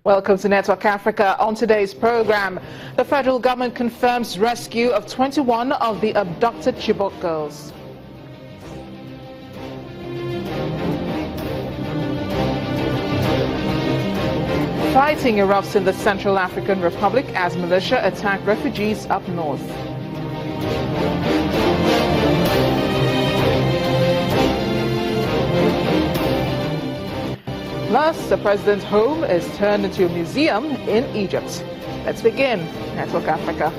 Welcome to Network Africa. On today's program, the federal government confirms rescue of 21 of the abducted Chibok girls. Fighting erupts in the Central African Republic as militia attack refugees up north. Plus, the president's home is turned into a museum in Egypt. Let's begin Network Africa.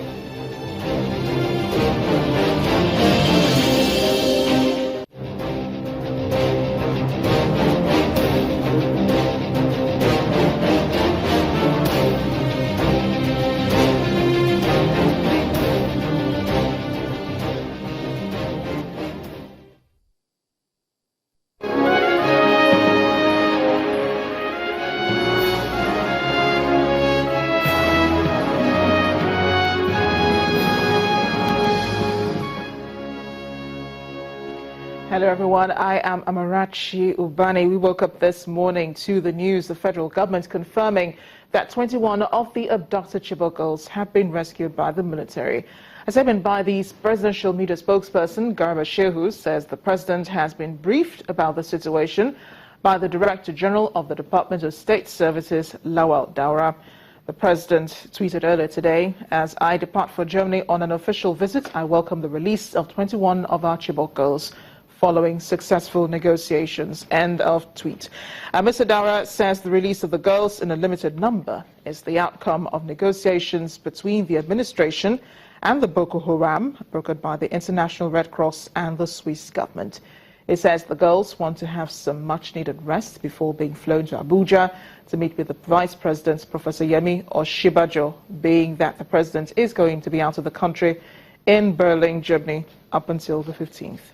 Hello everyone, I am Amarachi Ubani. We woke up this morning to the news, the federal government confirming that 21 of the abducted Chibok girls have been rescued by the military. As evident by the presidential media spokesperson, Garba Shehu, says the president has been briefed about the situation by the Director General of the Department of State Services, Lawal Daura. The president tweeted earlier today, "As I depart for Germany on an official visit, I welcome the release of 21 of our Chibok girls following successful negotiations." End of tweet. Mr. Daura says the release of the girls in a limited number is the outcome of negotiations between the administration and the Boko Haram, brokered by the International Red Cross and the Swiss government. He says the girls want to have some much-needed rest before being flown to Abuja to meet with the Vice President, Professor Yemi Oshibajo, being that the president is going to be out of the country in Berlin, Germany, up until the 15th.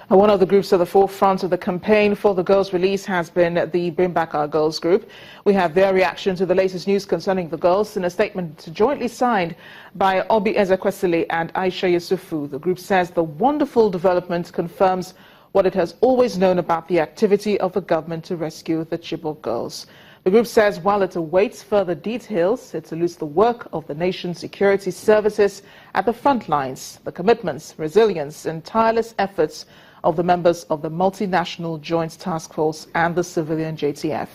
One of the groups at the forefront of the campaign for the girls' release has been the Bring Back Our Girls group. We have their reaction to the latest news concerning the girls in a statement jointly signed by Obi Ezekwesili and Aisha Yusufu. The group says the wonderful development confirms what it has always known about the activity of the government to rescue the Chibok girls. The group says while it awaits further details, it salutes the work of the nation's security services at the front lines, the commitments, resilience, and tireless efforts of the members of the Multinational Joint Task Force and the civilian JTF.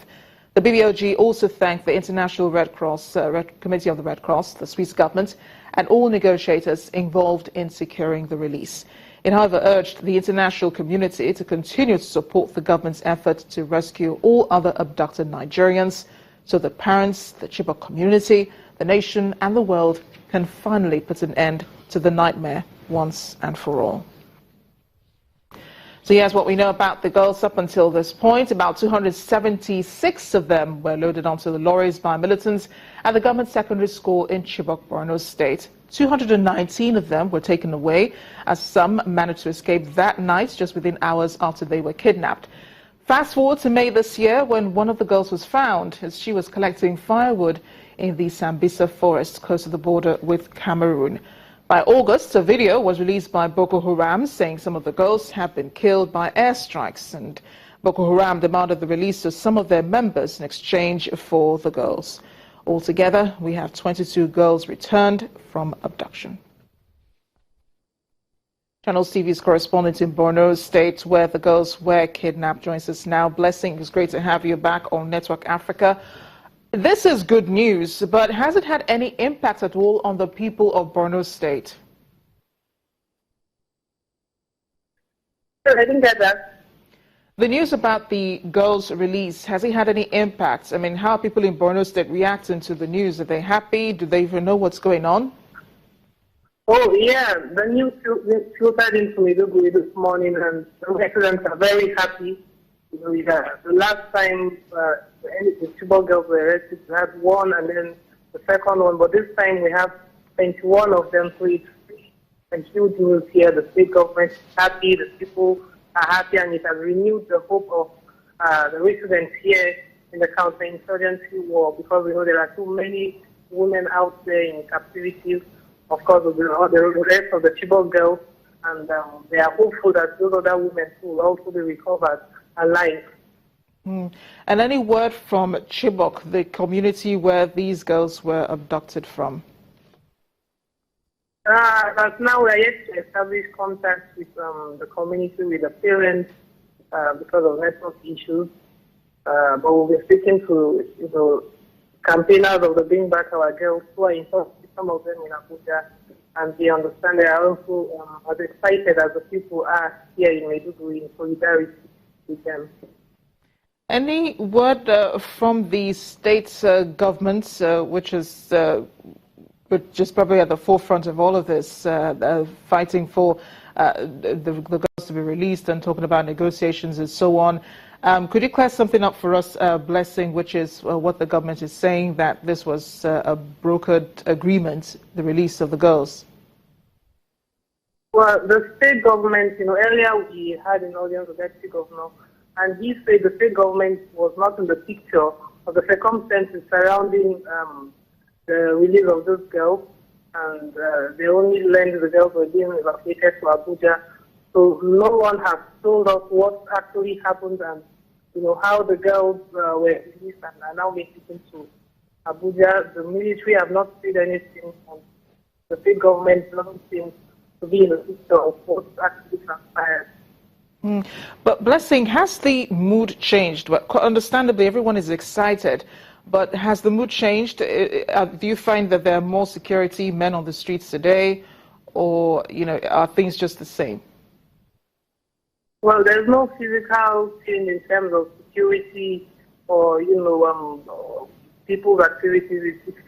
The BBOG also thanked the International Red Cross, Committee of the Red Cross, the Swiss government, and all negotiators involved in securing the release. It, however, urged the international community to continue to support the government's effort to rescue all other abducted Nigerians so that parents, the Chibok community, the nation, and the world can finally put an end to the nightmare once and for all. So here's what we know about the girls up until this point. About 276 of them were loaded onto the lorries by militants at the government secondary school in Chibok, Borno State. 219 of them were taken away, as some managed to escape that night just within hours after they were kidnapped. Fast forward to May this year, when one of the girls was found as she was collecting firewood in the Sambisa forest close to the border with Cameroon. By August, a video was released by Boko Haram saying some of the girls have been killed by airstrikes, and Boko Haram demanded the release of some of their members in exchange for the girls. Altogether, we have 22 girls returned from abduction. Channelstv correspondent in Borno State, where the girls were kidnapped, joins us now. Blessing, it's great to have you back on Network Africa. This is good news, but has it had any impact at all on the people of Borno State? I didn't get that. The news about the girls' release, has it had any impact? I mean, how are people in Borno State reacting to the news? Are they happy? Do they even know what's going on? Oh, yeah. The news filtered into Maiduguri this morning, and the residents are very happy. The last time the Chibok girls were arrested, we had one and then the second one, but this time we have 21 of them, so it's a huge news here. The state government is happy, the people are happy, and it has renewed the hope of the residents here in the counter-insurgency war, because we know there are too many women out there in captivity, of course, with the rest of the Chibok girls, and they are hopeful that those other women will also be recovered alive. And any word from Chibok, the community where these girls were abducted from? But now we are yet to establish contact with the community, with the parents, because of network issues. But we'll be speaking to campaigners of the Bring Back Our Girls who are in touch with some of them in Abuja, and they understand they are also as excited as the people are here in Maiduguri in solidarity with them. Any word from the state governments, which is probably at the forefront of all of this, fighting for the girls to be released and talking about negotiations and so on? Could you clear something up for us, Blessing, which is what the government is saying, that this was a brokered agreement, the release of the girls? Well, the state government, earlier we had an audience with the deputy governor, and he said the state government was not in the picture of the circumstances surrounding the release of those girls, and they only learned the girls were being evacuated to Abuja. So no one has told us what actually happened and how the girls were released and are now being taken to Abuja. The military have not said anything, and the state government doesn't seem to be in the picture of what actually transpired. But Blessing, has the mood changed? Well, understandably, everyone is excited, but has the mood changed? Do you find that there are more security men on the streets today, or are things just the same? Well, there's no physical change in terms of security or people's activities. It's